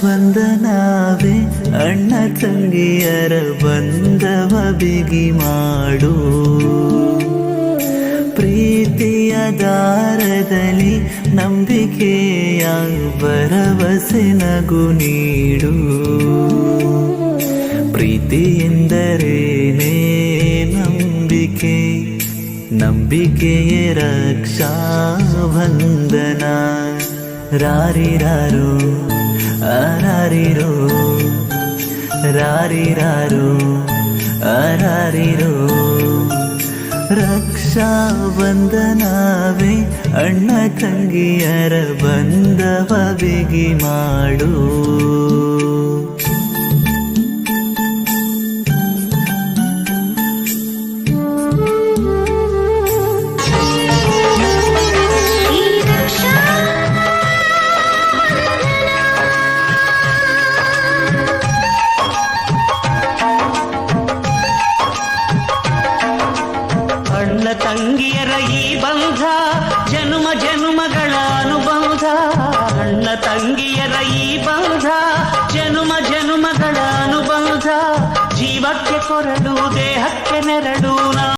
ಬಂಧನವೇ ಅಣ್ಣ ತಂಗಿಯರ ಬಂಧವ ಬಿಗಿ ಮಾಡು. ಪ್ರೀತಿಯ ದಾರದಲ್ಲಿ ನಂಬಿಕೆಯ ಭರವಸೆ ನಗು ನೀಡು. ಪ್ರೀತಿ ಎಂದರೇನೇ ನಂಬಿಕೆ, ನಂಬಿಕೆಯೇ ರಕ್ಷಾ ಬಂಧನ. ರಾರಿರಾರು ಆರಾರಿರೋ, ರಾರಿರಾರು ಆರಾರಿರೋ. ರಕ್ಷಾ ಬಂಧನವೇ ಅಣ್ಣ ತಂಗಿಯರ ಬಂಧವ ಬಿಗಿ ಮಾಡು. ಅಣ್ಣ ತಂಗಿಯರ ಈ ಬಂಧ ಜನುಮ ಜನುಮಗಳ ಅನುಬಂಧ. ಅಣ್ಣ ತಂಗಿಯರ ಈ ಬಂಧ ಜನುಮ ಜನುಮಗಳ ಅನುಬಂಧ. ಜೀವಕ್ಕೆ ಕೊರಡು ದೇಹಕ್ಕೆ ನೆರಳು.